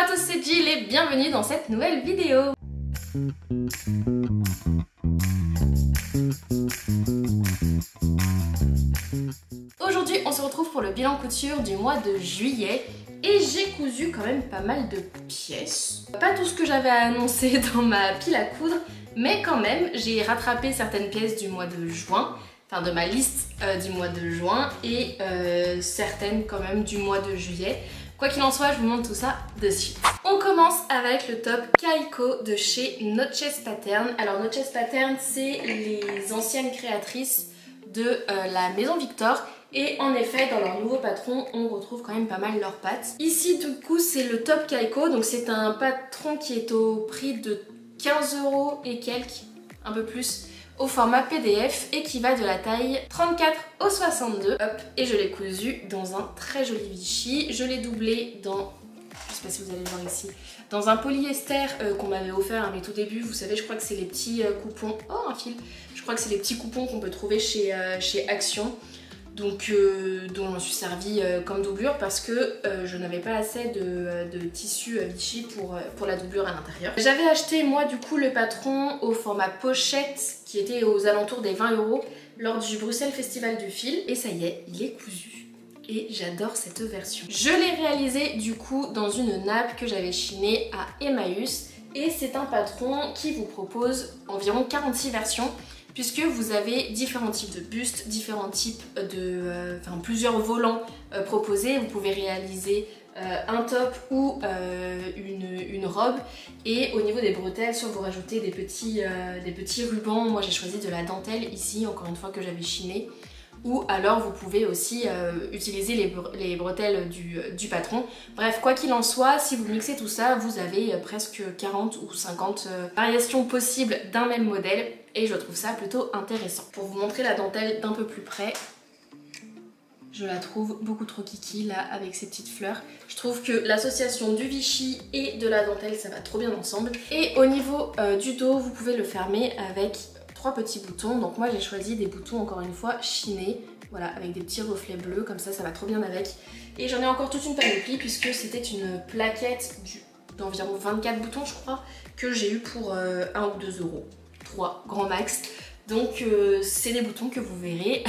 à tous, c'est Jill et bienvenue dans cette nouvelle vidéo. Aujourd'hui, on se retrouve pour le bilan couture du mois de juillet et j'ai cousu quand même pas mal de pièces. Pas tout ce que j'avais annoncé dans ma pile à coudre, mais quand même, j'ai rattrapé certaines pièces du mois de juin, enfin de ma liste du mois de juin et certaines quand même du mois de juillet. Quoi qu'il en soit, je vous montre tout ça de suite. On commence avec le top Kaiko de chez Notches Pattern. Alors Notches Pattern, c'est les anciennes créatrices de la Maison Victor. Et en effet, dans leur nouveau patron, on retrouve quand même pas mal leurs pattes. Ici, du coup, c'est le top Kaiko. Donc c'est un patron qui est au prix de 15 € et quelques, un peu plus, au format PDF et qui va de la taille 34 au 62. Hop, et je l'ai cousu dans un très joli Vichy. Je l'ai doublé dans, je sais pas si vous allez le voir ici, dans un polyester qu'on m'avait offert à mes tout débuts. Vous savez, je crois que c'est les petits coupons. Oh, un fil. Je crois que c'est les petits coupons qu'on peut trouver chez Action. Donc, dont je m'en suis servi comme doublure parce que je n'avais pas assez de tissu Vichy pour la doublure à l'intérieur. J'avais acheté moi du coup le patron au format pochette qui était aux alentours des 20 € lors du Bruxelles Festival du Fil et ça y est, il est cousu. Et j'adore cette version. Je l'ai réalisé du coup dans une nappe que j'avais chinée à Emmaüs et c'est un patron qui vous propose environ 46 versions puisque vous avez différents types de bustes, différents types de... plusieurs volants proposés. Vous pouvez réaliser un top ou une robe. Et au niveau des bretelles, soit vous rajoutez des petits rubans. Moi j'ai choisi de la dentelle ici, encore une fois que j'avais chiné. Ou alors vous pouvez aussi utiliser les bretelles du patron. Bref, quoi qu'il en soit, si vous mixez tout ça, vous avez presque 40 ou 50 variations possibles d'un même modèle et je trouve ça plutôt intéressant. Pour vous montrer la dentelle d'un peu plus près, je la trouve beaucoup trop kiki là avec ces petites fleurs. Je trouve que l'association du Vichy et de la dentelle, ça va trop bien ensemble. Et au niveau du dos, vous pouvez le fermer avec 3 petits boutons. Donc moi j'ai choisi des boutons encore une fois chinés, voilà, avec des petits reflets bleus, comme ça va trop bien avec. Et j'en ai encore toute une panoplie puisque c'était une plaquette d'environ 24 boutons je crois, que j'ai eu pour 1 ou 2 €, 3 grand max. Donc c'est des boutons que vous verrez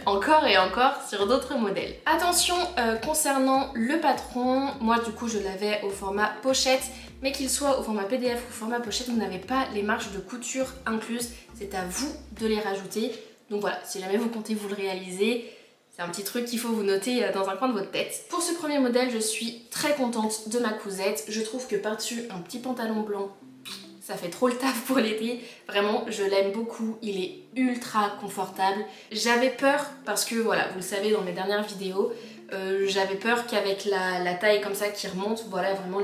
encore et encore sur d'autres modèles. Attention concernant le patron, moi du coup je l'avais au format pochette, mais qu'il soit au format PDF ou format pochette, vous n'avez pas les marges de couture incluses, c'est à vous de les rajouter. Donc voilà, si jamais vous comptez vous le réaliser, c'est un petit truc qu'il faut vous noter dans un coin de votre tête. Pour ce premier modèle, je suis très contente de ma cousette. Je trouve que par-dessus un petit pantalon blanc, ça fait trop le taf pour l'été. Vraiment, je l'aime beaucoup. Il est ultra confortable. J'avais peur, parce que voilà, vous le savez dans mes dernières vidéos, j'avais peur qu'avec la taille comme ça qui remonte, voilà vraiment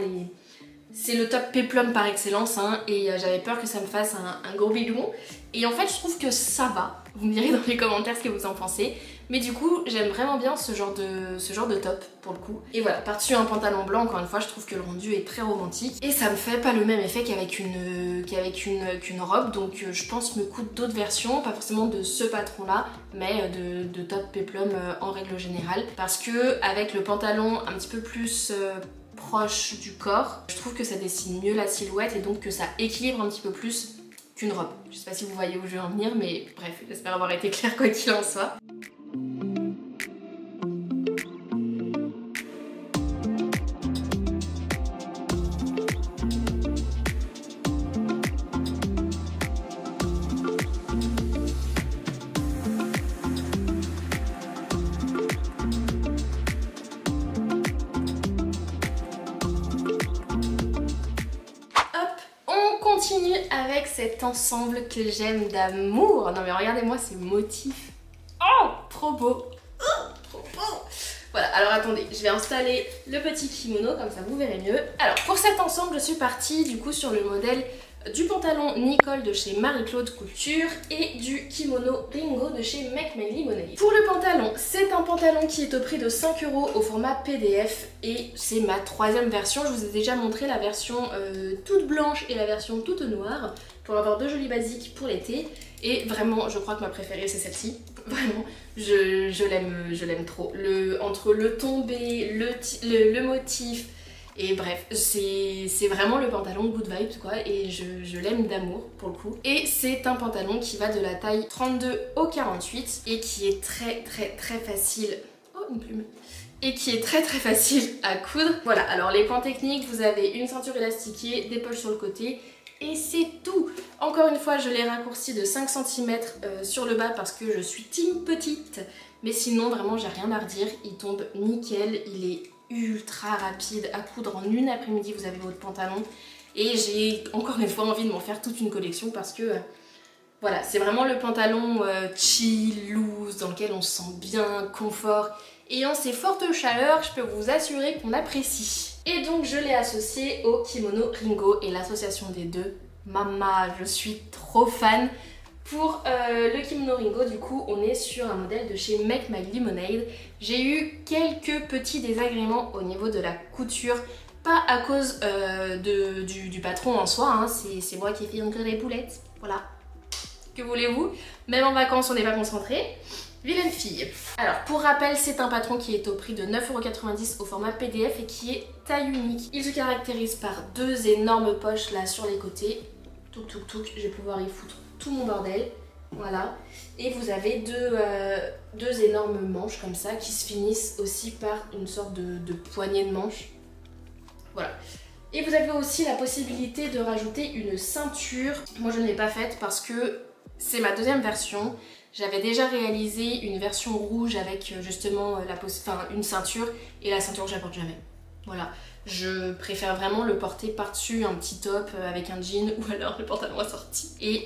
c'est le top péplum par excellence hein, et j'avais peur que ça me fasse un gros bidon. Et en fait je trouve que ça va. Vous me direz dans les commentaires ce que vous en pensez. Mais du coup j'aime vraiment bien ce genre de top pour le coup. Et voilà, par-dessus un pantalon blanc, encore une fois je trouve que le rendu est très romantique. Et ça me fait pas le même effet qu'avec une robe. Donc je pense me coudre d'autres versions, pas forcément de ce patron là, mais de top péplum en règle générale. Parce que avec le pantalon un petit peu plus... proche du corps, je trouve que ça dessine mieux la silhouette et donc que ça équilibre un petit peu plus qu'une robe. Je sais pas si vous voyez où je veux en venir, mais bref, j'espère avoir été claire quoi qu'il en soit. Continue avec cet ensemble que j'aime d'amour. Non mais regardez-moi ces motifs. Oh, trop beau. Oh, trop beau. Voilà, alors attendez, je vais installer le petit kimono, comme ça vous verrez mieux. Alors pour cet ensemble, je suis partie du coup sur le modèle du pantalon Nicole de chez Marie-Claude Couture et du kimono Ringo de chez Make My Lemonade. Pour le pantalon, c'est un pantalon qui est au prix de 5 € au format PDF et c'est ma 3e version. Je vous ai déjà montré la version toute blanche et la version toute noire pour avoir 2 jolis basiques pour l'été. Et vraiment, je crois que ma préférée c'est celle-ci. Vraiment, je l'aime trop. Entre le tombé, le motif Et bref, c'est vraiment le pantalon good vibes quoi, et je l'aime d'amour pour le coup. Et c'est un pantalon qui va de la taille 32 au 48 et qui est très facile. Oh, une plume. Et qui est très facile à coudre. Voilà, alors les points techniques, vous avez une ceinture élastiquée, des poches sur le côté et c'est tout. Encore une fois, je l'ai raccourci de 5 cm sur le bas parce que je suis team petite. Mais sinon, vraiment, j'ai rien à redire. Il tombe nickel, il est ultra rapide à coudre. En une après-midi, vous avez votre pantalon. Et j'ai encore une fois envie de m'en faire toute une collection parce que... voilà, c'est vraiment le pantalon chill, loose, dans lequel on se sent bien, confort. Et en ces fortes chaleurs, je peux vous assurer qu'on apprécie. Et donc je l'ai associé au kimono Ringo et l'association des deux. Mama, je suis trop fan. Pour le kimono Ringo, du coup, on est sur un modèle de chez Make My Lemonade. J'ai eu quelques petits désagréments au niveau de la couture. Pas à cause du patron en soi, hein. C'est moi qui ai fait encore les boulettes. Voilà. Que voulez-vous? Même en vacances, on n'est pas concentré. Vilaine fille. Alors, pour rappel, c'est un patron qui est au prix de 9,90 € au format PDF et qui est taille unique. Il se caractérise par deux énormes poches là sur les côtés. Touc touc touc, je vais pouvoir y foutre tout mon bordel. Voilà. Et vous avez deux énormes manches comme ça qui se finissent aussi par une sorte de poignée de manche. Voilà. Et vous avez aussi la possibilité de rajouter une ceinture. Moi, je ne l'ai pas faite parce que c'est ma deuxième version. J'avais déjà réalisé une version rouge avec justement une ceinture et la ceinture je la porte jamais. Voilà, je préfère vraiment le porter par-dessus un petit top avec un jean ou alors le pantalon assorti. Et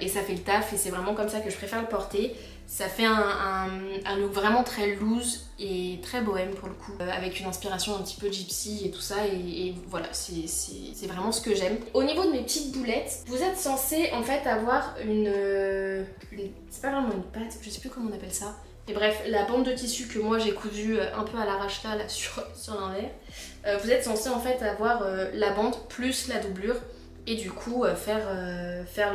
ça fait le taf et c'est vraiment comme ça que je préfère le porter. Ça fait un look vraiment très loose et très bohème pour le coup, avec une inspiration un petit peu gypsy et tout ça, et voilà, c'est vraiment ce que j'aime. Au niveau de mes petites boulettes, vous êtes censé en fait avoir c'est pas vraiment une patte, je sais plus comment on appelle ça. Et bref, la bande de tissu que moi j'ai cousue un peu à l'arrache là sur l'envers, vous êtes censé en fait avoir la bande plus la doublure et du coup faire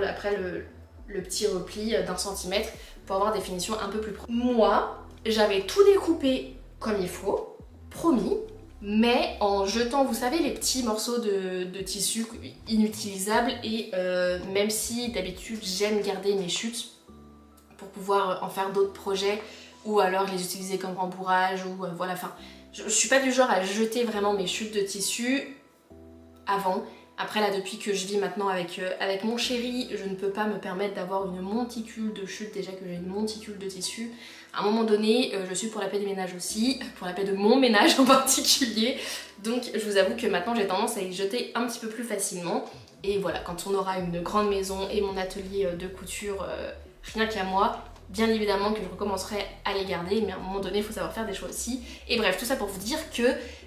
après le petit repli d'1 centimètre pour avoir des finitions un peu plus propres. Moi, j'avais tout découpé comme il faut, promis, mais en jetant, vous savez, les petits morceaux de tissu inutilisables et même si d'habitude j'aime garder mes chutes pour pouvoir en faire d'autres projets ou alors les utiliser comme rembourrage ou voilà, enfin, je suis pas du genre à jeter vraiment mes chutes de tissu avant. Après là, depuis que je vis maintenant avec mon chéri, je ne peux pas me permettre d'avoir une monticule de chute, déjà que j'ai une monticule de tissu. À un moment donné, je suis pour la paix des ménages aussi, pour la paix de mon ménage en particulier. Donc je vous avoue que maintenant j'ai tendance à les jeter un petit peu plus facilement. Et voilà, quand on aura une grande maison et mon atelier de couture rien qu'à moi, bien évidemment que je recommencerai à les garder, mais à un moment donné il faut savoir faire des choix aussi. Et bref, tout ça pour vous dire que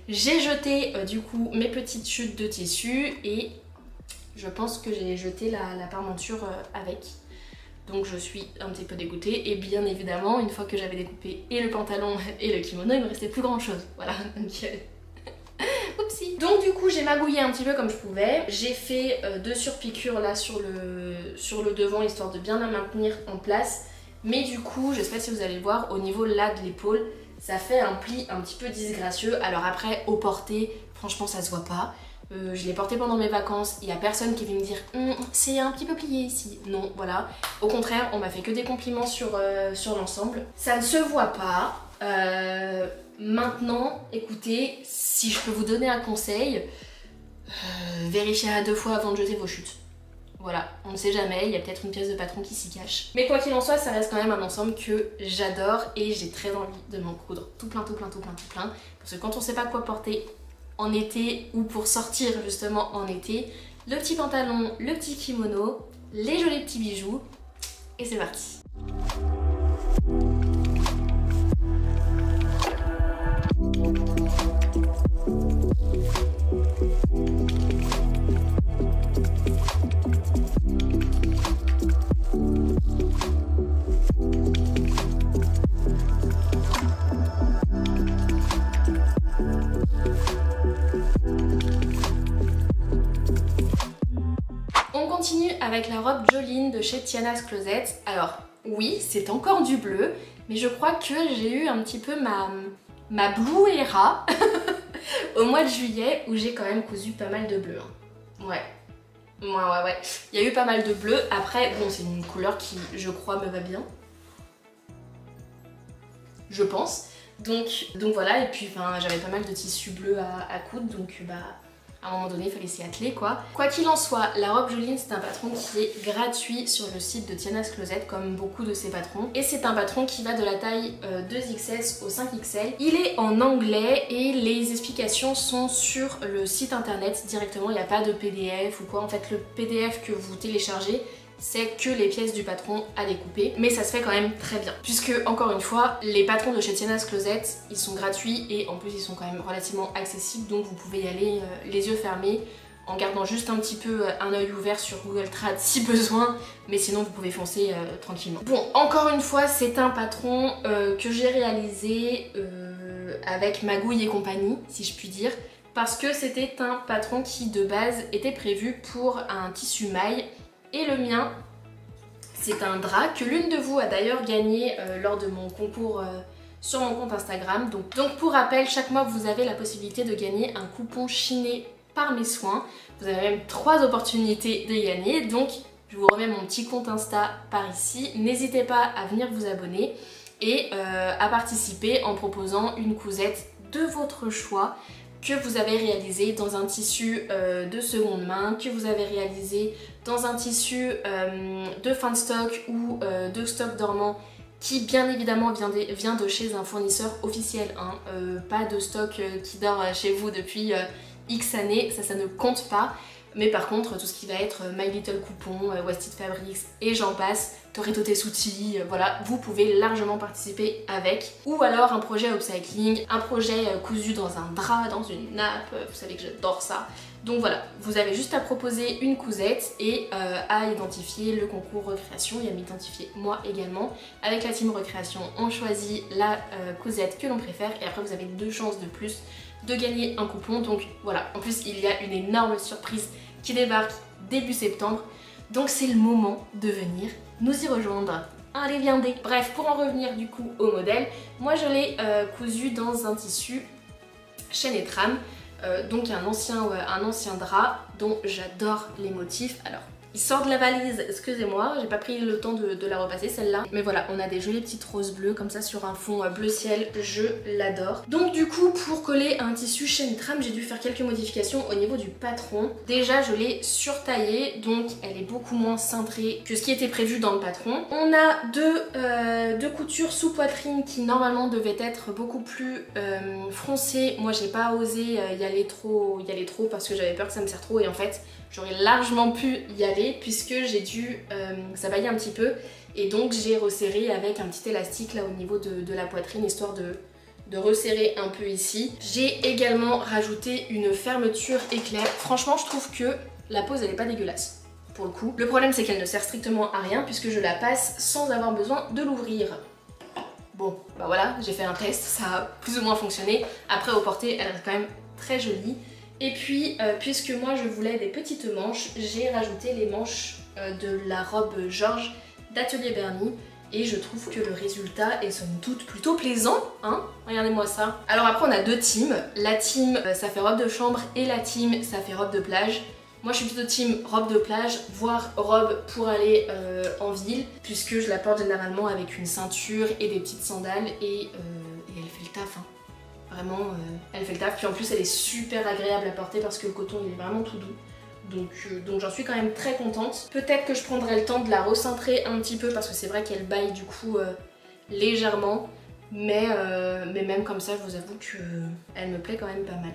j'ai jeté du coup mes petites chutes de tissu et je pense que j'ai jeté la parmenture avec. Donc je suis un petit peu dégoûtée et bien évidemment une fois que j'avais découpé et le pantalon et le kimono, il me restait plus grand chose. Voilà, donc oupsie. Donc du coup j'ai magouillé un petit peu comme je pouvais. J'ai fait deux surpiqûres là sur le devant histoire de bien la maintenir en place. Mais du coup, je sais pas si vous allez le voir, au niveau là de l'épaule, ça fait un pli un petit peu disgracieux. Alors après, au porté, franchement ça se voit pas. Je l'ai porté pendant mes vacances, il y a personne qui vient me dire c'est un petit peu plié ici. Non, voilà. Au contraire, on m'a fait que des compliments sur l'ensemble. Ça ne se voit pas. Maintenant, écoutez, si je peux vous donner un conseil, vérifiez à 2 fois avant de jeter vos chutes. Voilà, on ne sait jamais, il y a peut-être une pièce de patron qui s'y cache. Mais quoi qu'il en soit, ça reste quand même un ensemble que j'adore et j'ai très envie de m'en coudre tout plein. Parce que quand on sait pas quoi porter en été ou pour sortir justement en été, le petit pantalon, le petit kimono, les jolis petits bijoux, et c'est parti. Avec la robe Jolene de chez Tiana's Closet. Alors oui, c'est encore du bleu, mais je crois que j'ai eu un petit peu ma blue era au mois de juillet où j'ai quand même cousu pas mal de bleu. Hein. Ouais. Ouais. Il y a eu pas mal de bleu. Après, bon, c'est une couleur qui, je crois, me va bien. Je pense. Donc voilà, et puis j'avais pas mal de tissus bleus à coudre, donc à un moment donné il fallait s'y atteler quoi. Quoi qu'il en soit, la robe Joline c'est un patron qui est gratuit sur le site de Tiana's Closet comme beaucoup de ses patrons. Et c'est un patron qui va de la taille 2XS au 5XL. Il est en anglais et les explications sont sur le site internet directement, il n'y a pas de PDF ou quoi. En fait le PDF que vous téléchargez, c'est que les pièces du patron à découper, mais ça se fait quand même très bien. Puisque, encore une fois, les patrons de chez Tiana's Closet, ils sont gratuits et en plus ils sont quand même relativement accessibles, donc vous pouvez y aller les yeux fermés, en gardant juste un petit peu un œil ouvert sur Google Trad si besoin, mais sinon vous pouvez foncer tranquillement. Bon, encore une fois, c'est un patron que j'ai réalisé avec Magouille et compagnie, si je puis dire, parce que c'était un patron qui de base était prévu pour un tissu maille. Et le mien, c'est un drap que l'une de vous a d'ailleurs gagné lors de mon concours sur mon compte Instagram. Donc pour rappel, chaque mois vous avez la possibilité de gagner un coupon chiné par mes soins. Vous avez même 3 opportunités de gagner. Donc je vous remets mon petit compte Insta par ici. N'hésitez pas à venir vous abonner et à participer en proposant une cousette de votre choix que vous avez réalisé dans un tissu de seconde main, que vous avez réalisé dans un tissu de fin de stock ou de stock dormant qui bien évidemment vient de chez un fournisseur officiel, hein, pas de stock qui dort chez vous depuis X années, ça ne compte pas. Mais par contre, tout ce qui va être My Little Coupon, Wasted Fabrics et j'en passe, Toretto Tessuti, voilà, vous pouvez largement participer avec. Ou alors un projet upcycling, un projet cousu dans un drap, dans une nappe, vous savez que j'adore ça. Donc voilà, vous avez juste à proposer une cousette et à identifier le concours recréation et à m'identifier moi également. Avec la team recréation, on choisit la cousette que l'on préfère et après vous avez 2 chances de plus de gagner un coupon. Donc voilà, en plus il y a une énorme surprise qui débarque début septembre, donc c'est le moment de venir nous y rejoindre. Allez, viendez. Bref, pour en revenir du coup au modèle, moi je l'ai cousu dans un tissu chêne et trame, donc un ancien drap dont j'adore les motifs. Alors il sort de la valise, excusez-moi, j'ai pas pris le temps de la repasser celle-là. Mais voilà, on a des jolies petites roses bleues comme ça sur un fond bleu ciel, je l'adore. Donc du coup, pour coller un tissu chêne trame, j'ai dû faire quelques modifications au niveau du patron. Déjà, je l'ai surtaillée, donc elle est beaucoup moins cintrée que ce qui était prévu dans le patron. On a deux coutures sous poitrine qui normalement devaient être beaucoup plus froncées. Moi, j'ai pas osé y aller trop parce que j'avais peur que ça me serre trop et en fait, j'aurais largement pu y aller puisque j'ai dû s'abailler un petit peu et donc j'ai resserré avec un petit élastique là au niveau de la poitrine histoire de resserrer un peu ici. J'ai également rajouté une fermeture éclair. Franchement je trouve que la pose elle est pas dégueulasse pour le coup. Le problème c'est qu'elle ne sert strictement à rien puisque je la passe sans avoir besoin de l'ouvrir. Bon bah voilà, j'ai fait un test, ça a plus ou moins fonctionné. Après au porté elle reste quand même très jolie. Et puis, puisque moi je voulais des petites manches, j'ai rajouté les manches de la robe Georges d'Atelier Berny. Et je trouve que le résultat est somme toute plutôt plaisant, hein. Regardez-moi ça. Alors après on a 2 teams. La team ça fait robe de chambre et la team ça fait robe de plage. Moi je suis plutôt team robe de plage, voire robe pour aller en ville. Puisque je la porte généralement avec une ceinture et des petites sandales et elle fait le taf, hein. Vraiment, elle fait le taf. Puis en plus, elle est super agréable à porter parce que le coton, il est vraiment tout doux. Donc j'en suis quand même très contente. Peut-être que je prendrai le temps de la recintrer un petit peu parce que c'est vrai qu'elle baille du coup légèrement. Mais même comme ça, je vous avoue qu'elle me plaît quand même pas mal.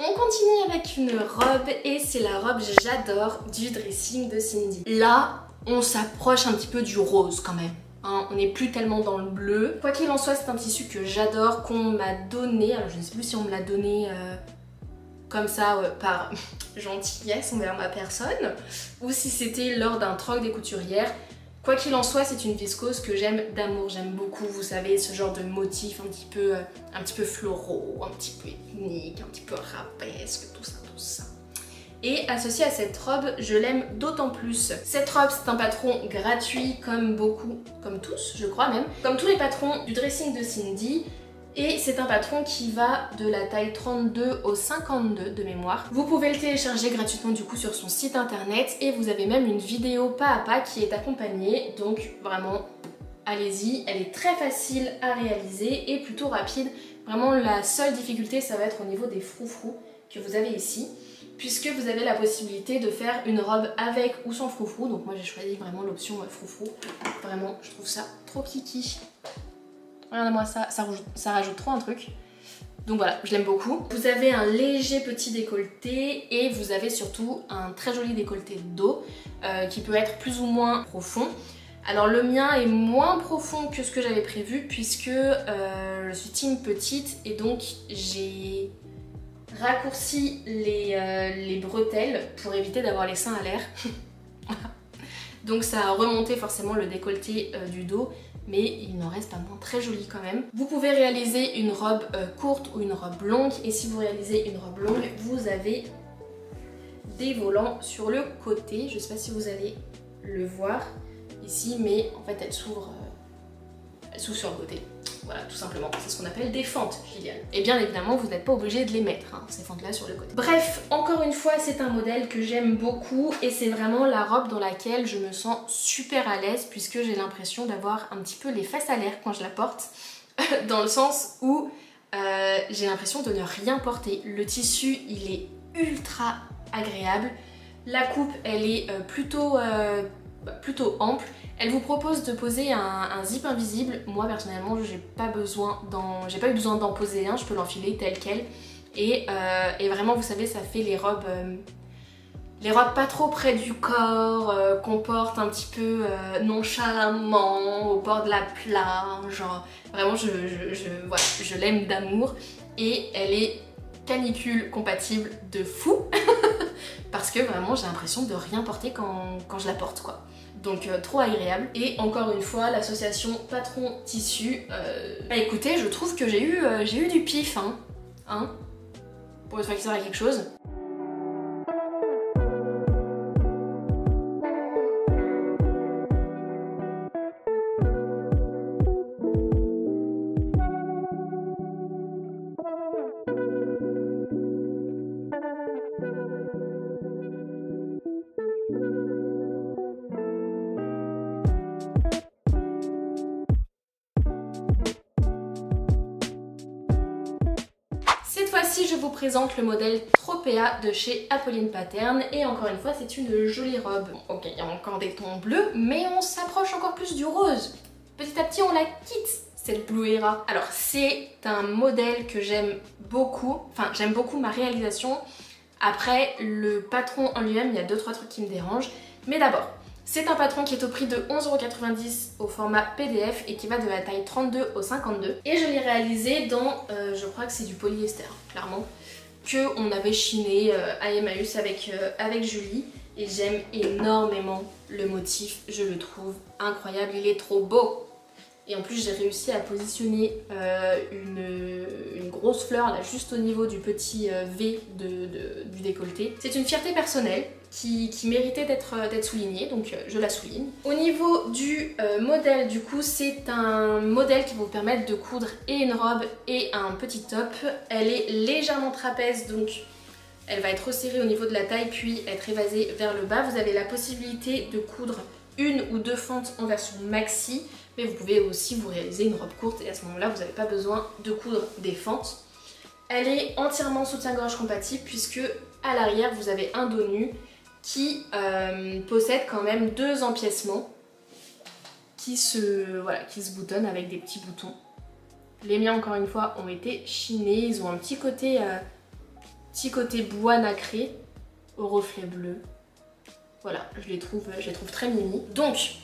On continue avec une robe et c'est la robe J'adore du dressing de Cindy. Là, on s'approche un petit peu du rose quand même. Hein, on n'est plus tellement dans le bleu. Quoi qu'il en soit, c'est un tissu que j'adore, qu'on m'a donné. Alors je ne sais plus si on me l'a donné comme ça par gentillesse envers ma personne ou si c'était lors d'un troc des couturières. Quoi qu'il en soit, c'est une viscose que j'aime d'amour, j'aime beaucoup, vous savez, ce genre de motifs un petit peu floraux, un petit peu ethniques, un petit peu arabesque, tout ça. Et associé à cette robe, je l'aime d'autant plus. Cette robe, c'est un patron gratuit comme beaucoup, comme tous, je crois même, comme tous les patrons du dressing de Cindy. Et c'est un patron qui va de la taille 32 au 52 de mémoire. Vous pouvez le télécharger gratuitement du coup sur son site internet et vous avez même une vidéo pas à pas qui est accompagnée. Donc vraiment, allez-y, elle est très facile à réaliser et plutôt rapide. Vraiment la seule difficulté ça va être au niveau des froufrous que vous avez ici. Puisque vous avez la possibilité de faire une robe avec ou sans froufrou. Donc moi j'ai choisi vraiment l'option froufrou. Vraiment, je trouve ça trop kiki. Regardez-moi ça, ça rajoute trop un truc. Donc voilà, je l'aime beaucoup. Vous avez un léger petit décolleté et vous avez surtout un très joli décolleté de dos qui peut être plus ou moins profond. Alors le mien est moins profond que ce que j'avais prévu puisque je suis team petite et donc j'ai raccourci les bretelles pour éviter d'avoir les seins à l'air. Donc ça a remonté forcément le décolleté du dos, mais il n'en reste pas moins très joli quand même. Vous pouvez réaliser une robe courte ou une robe longue, et si vous réalisez une robe longue, vous avez des volants sur le côté. Je ne sais pas si vous allez le voir ici, mais en fait elle s'ouvre sur le côté. Voilà, tout simplement, c'est ce qu'on appelle des fentes filiales. Et bien évidemment, vous n'êtes pas obligé de les mettre, hein, ces fentes-là sur le côté. Bref, encore une fois, c'est un modèle que j'aime beaucoup et c'est vraiment la robe dans laquelle je me sens super à l'aise puisque j'ai l'impression d'avoir un petit peu les fesses à l'air quand je la porte, dans le sens où j'ai l'impression de ne rien porter. Le tissu, il est ultra agréable. La coupe, elle est plutôt ample. Elle vous propose de poser un zip invisible. Moi personnellement j'ai pas eu besoin d'en poser un, je peux l'enfiler tel quel. Et vraiment vous savez ça fait les robes pas trop près du corps, qu'on porte un petit peu nonchalamment au bord de la plage. Vraiment voilà, je l'aime d'amour et elle est canicule compatible de fou parce que vraiment j'ai l'impression de rien porter quand je la porte quoi. Donc trop agréable. Et encore une fois, l'association patron tissu, bah écoutez, je trouve que j'ai eu du pif, hein, pour une fois qu'il sert à quelque chose. Cette fois-ci, je vous présente le modèle Tropea de chez Apolline Pattern et encore une fois, c'est une jolie robe. Bon, ok, il y a encore des tons bleus, mais on s'approche encore plus du rose. Petit à petit, on la quitte, cette Blue Era. Alors, c'est un modèle que j'aime beaucoup, enfin, j'aime beaucoup ma réalisation. Après, le patron en lui-même, il y a 2-3 trucs qui me dérangent. Mais d'abord, c'est un patron qui est au prix de 11,90 € au format PDF et qui va de la taille 32 au 52. Et je l'ai réalisé dans, je crois que c'est du polyester, clairement, qu'on avait chiné à Emmaüs avec Julie. Et j'aime énormément le motif, je le trouve incroyable, il est trop beau. Et en plus j'ai réussi à positionner une grosse fleur là juste au niveau du petit V du décolleté. C'est une fierté personnelle qui méritait d'être soulignée, donc je la souligne. Au niveau du modèle du coup, c'est un modèle qui va vous permettre de coudre et une robe et un petit top. Elle est légèrement trapèze, donc elle va être resserrée au niveau de la taille puis être évasée vers le bas. Vous avez la possibilité de coudre 1 ou 2 fentes en version maxi, mais vous pouvez aussi vous réaliser une robe courte et à ce moment-là vous n'avez pas besoin de coudre des fentes. Elle est entièrement soutien-gorge compatible puisque à l'arrière vous avez un dos nu qui possède quand même 2 empiècements qui se boutonnent avec des petits boutons. Les miens encore une fois ont été chinés, ils ont un petit côté bois nacré au reflet bleu. Voilà, je les trouve très mimi. Donc,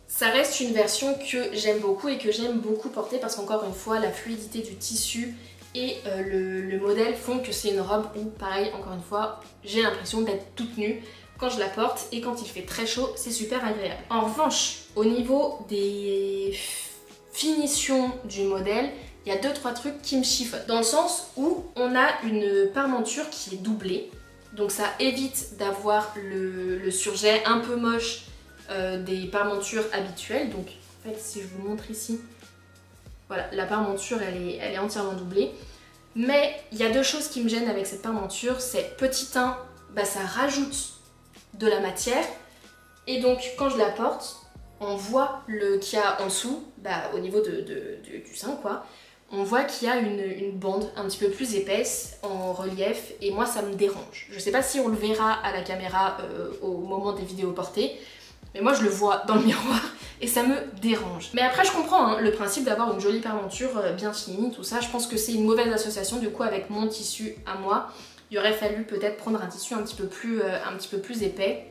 ça reste une version que j'aime beaucoup et que j'aime beaucoup porter parce qu'encore une fois, la fluidité du tissu et le modèle font que c'est une robe où, pareil, encore une fois, j'ai l'impression d'être toute nue. quand je la porte et quand il fait très chaud, c'est super agréable. En revanche, au niveau des finitions du modèle, il y a 2-3 trucs qui me chiffonent. Dans le sens où on a une parmenture qui est doublée. Donc ça évite d'avoir le surjet un peu moche des parmentures habituelles. Donc en fait, si je vous montre ici, voilà, la parmenture elle est entièrement doublée. Mais il y a 2 choses qui me gênent avec cette parmenture. C'est petit 1, bah, ça rajoute de la matière. Et donc quand je la porte, on voit qu'il y a en dessous, bah, au niveau du sein quoi, on voit qu'il y a une bande un petit peu plus épaisse en relief et moi ça me dérange. Je sais pas si on le verra à la caméra au moment des vidéos portées, mais moi je le vois dans le miroir et ça me dérange. Mais après je comprends hein, le principe d'avoir une jolie parmenture bien finie, tout ça. Je pense que c'est une mauvaise association du coup avec mon tissu à moi. Il aurait fallu peut-être prendre un tissu un petit peu plus épais.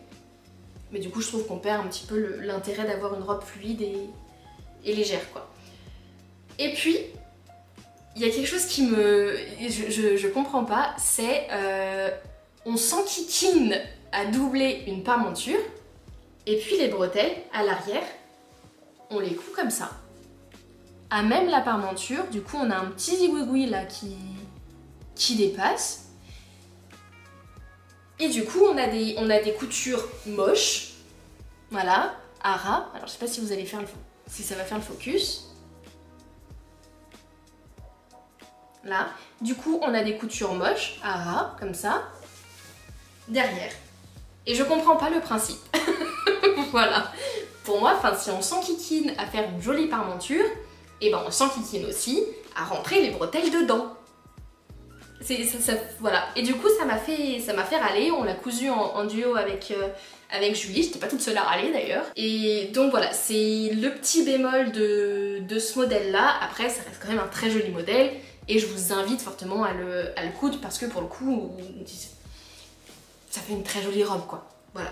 Mais du coup je trouve qu'on perd un petit peu l'intérêt d'avoir une robe fluide et légère quoi. Et puis il y a quelque chose qui me... je comprends pas, c'est on s'enquiquine à doubler une parmenture et puis les bretelles à l'arrière, on les coud comme ça. À même la parmenture, du coup on a un petit zigouigoui là qui dépasse. Et du coup on a des coutures moches, voilà, à ras. Alors je sais pas si vous allez faire si ça va faire le focus. Là. Du coup, on a des coutures moches, à ras, comme ça, derrière. Et je comprends pas le principe. Voilà. Pour moi, si on s'enquiquine à faire une jolie parmenture, et ben on s'enquiquine aussi à rentrer les bretelles dedans. Voilà. Et du coup, ça m'a fait râler. On l'a cousu en duo avec Julie. J'étais pas toute seule à râler d'ailleurs. Et donc voilà, c'est le petit bémol de ce modèle-là. Après, ça reste quand même un très joli modèle. Et je vous invite fortement à le coudre parce que pour le coup, ça fait une très jolie robe quoi. Voilà,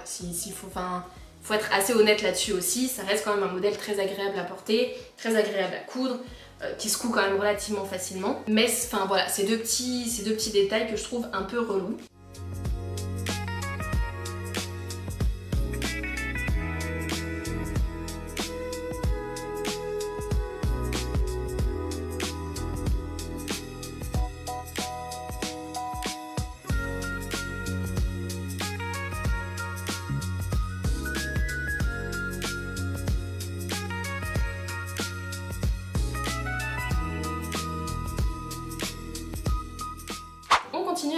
faut être assez honnête là-dessus aussi. Ça reste quand même un modèle très agréable à porter, très agréable à coudre, qui se coud quand même relativement facilement. Mais enfin voilà, c'est deux petits détails que je trouve un peu relous.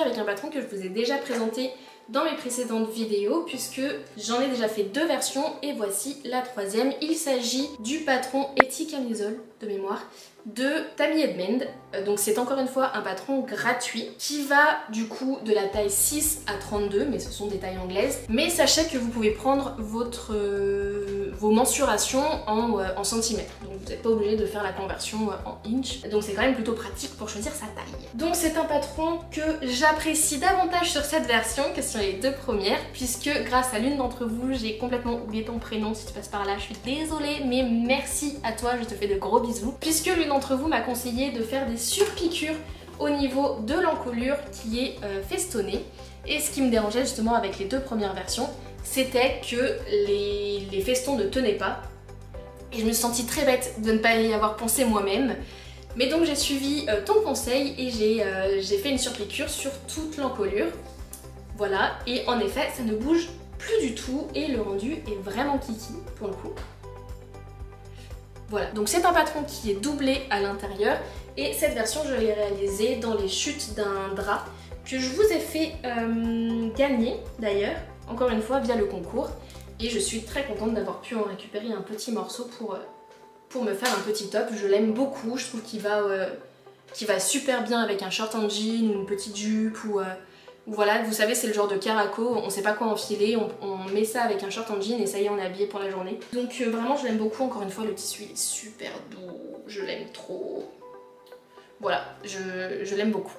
Avec un patron que je vous ai déjà présenté dans mes précédentes vidéos puisque j'en ai déjà fait 2 versions et voici la 3e. Il s'agit du patron Etty Camisole de mémoire de Tammy Edmond. Donc c'est encore une fois un patron gratuit qui va du coup de la taille 6 à 32, mais ce sont des tailles anglaises. Mais sachez que vous pouvez prendre vos mensurations en centimètres. Donc vous n'êtes pas obligé de faire la conversion en inch. Donc c'est quand même plutôt pratique pour choisir sa taille. Donc c'est un patron que j'apprécie davantage sur cette version que sur les 2 premières, puisque grâce à l'une d'entre vous, j'ai complètement oublié ton prénom. Si tu passes par là, je suis désolée, mais merci à toi, je te fais de gros bisous. Puisque l'une d'entre vous m'a conseillé de faire des surpiqûres au niveau de l'encolure qui est festonnée. Et ce qui me dérangeait justement avec les 2 premières versions, c'était que les festons ne tenaient pas. Et je me suis sentie très bête de ne pas y avoir pensé moi-même. Mais donc j'ai suivi ton conseil et j'ai fait une surpiqûre sur toute l'encolure. Voilà, et en effet, ça ne bouge plus du tout et le rendu est vraiment kiki pour le coup. Voilà, donc c'est un patron qui est doublé à l'intérieur et cette version je l'ai réalisée dans les chutes d'un drap que je vous ai fait gagner d'ailleurs, encore une fois via le concours, et je suis très contente d'avoir pu en récupérer un petit morceau pour me faire un petit top. Je l'aime beaucoup, je trouve qu'il va super bien avec un short en jean ou une petite jupe ou voilà, vous savez c'est le genre de caraco, on sait pas quoi enfiler, on met ça avec un short en jean et ça y est on est habillé pour la journée. Donc vraiment je l'aime beaucoup, encore une fois le tissu il est super doux, je l'aime trop. Voilà, je l'aime beaucoup.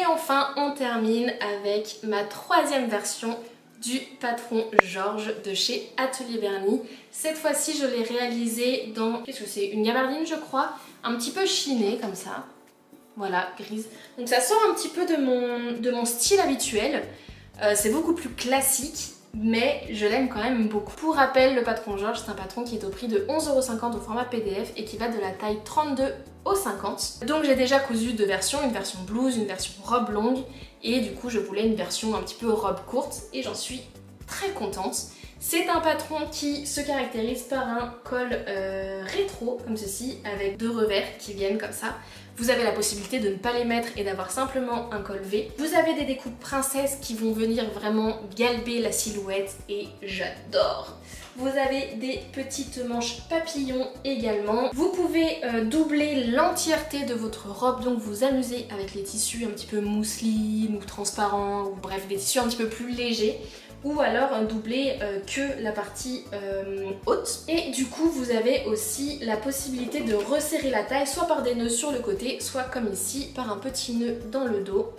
enfin on termine avec ma troisième version du patron Georges de chez Atelier Vernis. Cette fois-ci je l'ai réalisé dans, qu'est-ce que c'est, une gabardine je crois, un petit peu chinée comme ça. Voilà, grise. Donc ça sort un petit peu de mon style habituel. C'est beaucoup plus classique, mais je l'aime quand même beaucoup. Pour rappel, le patron Georges, c'est un patron qui est au prix de 11,50 € au format PDF et qui va de la taille 32 au 50. Donc j'ai déjà cousu deux versions, une version blouse, une version robe longue, et du coup je voulais une version un petit peu robe courte, et j'en suis très contente. C'est un patron qui se caractérise par un col rétro, comme ceci, avec deux revers qui viennent comme ça. Vous avez la possibilité de ne pas les mettre et d'avoir simplement un col V. Vous avez des découpes princesses qui vont venir vraiment galber la silhouette et j'adore. Vous avez des petites manches papillons également. Vous pouvez doubler l'entièreté de votre robe, donc vous amuser avec les tissus un petit peu mousseline ou transparents, ou bref des tissus un petit peu plus légers. Ou alors doubler que la partie haute. Et du coup vous avez aussi la possibilité de resserrer la taille soit par des nœuds sur le côté, soit comme ici par un petit nœud dans le dos.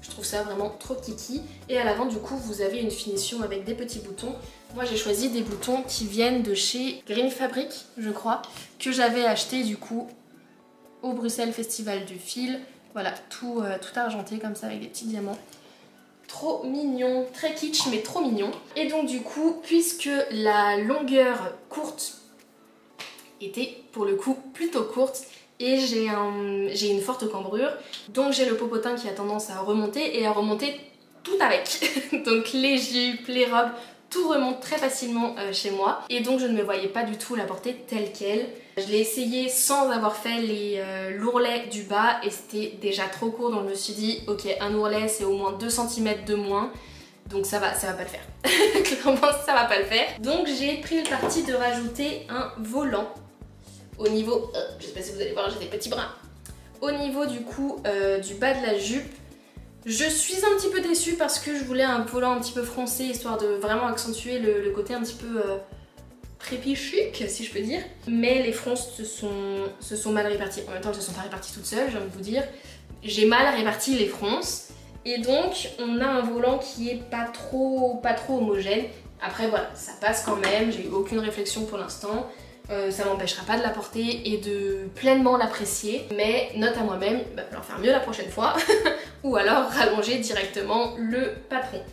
Je trouve ça vraiment trop kiki. Et à l'avant du coup vous avez une finition avec des petits boutons. Moi j'ai choisi des boutons qui viennent de chez Green Fabric je crois, que j'avais acheté du coup au Bruxelles Festival du Fil. Voilà, tout argenté comme ça avec des petits diamants. Trop mignon, très kitsch mais trop mignon. Et donc du coup, puisque la longueur courte était pour le coup plutôt courte et j'ai une forte cambrure, donc j'ai le popotin qui a tendance à remonter et à remonter tout avec. Donc les jupes, les robes, tout remonte très facilement chez moi et donc je ne me voyais pas du tout la porter telle qu'elle. Je l'ai essayé sans avoir fait les l'ourlet du bas et c'était déjà trop court, donc je me suis dit ok, un ourlet c'est au moins 2 cm de moins, donc ça va pas le faire. Clairement ça va pas le faire. Donc j'ai pris le parti de rajouter un volant au niveau, je sais pas si vous allez voir, j'ai des petits bras. Au niveau du coup du bas de la jupe. Je suis un petit peu déçue parce que je voulais un volant un petit peu froncé, histoire de vraiment accentuer le côté un petit peu prépi chic, si je peux dire. Mais les fronces se sont mal réparties. En même temps, elles se sont pas réparties toutes seules, j'ai envie de vous dire. J'ai mal réparti les fronces. Et donc, on a un volant qui est pas trop homogène. Après, voilà, ça passe quand même. J'ai eu aucune réflexion pour l'instant. Ça m'empêchera pas de la porter et de pleinement l'apprécier, mais note à moi-même, il va falloir faire mieux la prochaine fois ou alors rallonger directement le patron.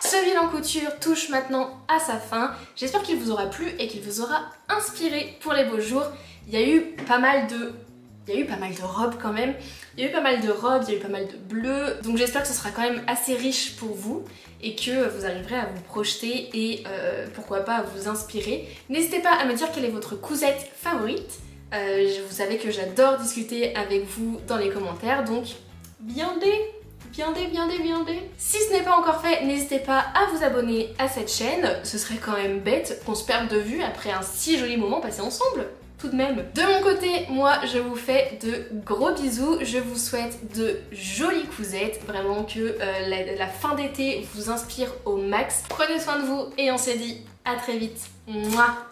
Ce bilan couture touche maintenant à sa fin. J'espère qu'il vous aura plu et qu'il vous aura inspiré pour les beaux jours. Il y a eu pas mal de robes quand même. Il y a eu pas mal de robes, il y a eu pas mal de bleus. Donc j'espère que ce sera quand même assez riche pour vous et que vous arriverez à vous projeter et pourquoi pas à vous inspirer. N'hésitez pas à me dire quelle est votre cousette favorite. Vous savez que j'adore discuter avec vous dans les commentaires, donc viendez. Si ce n'est pas encore fait, n'hésitez pas à vous abonner à cette chaîne. Ce serait quand même bête qu'on se perde de vue après un si joli moment passé ensemble. Tout de même. De mon côté, moi je vous fais de gros bisous. Je vous souhaite de jolies cousettes. Vraiment que la fin d'été vous inspire au max. Prenez soin de vous et on se dit à très vite. Mouah.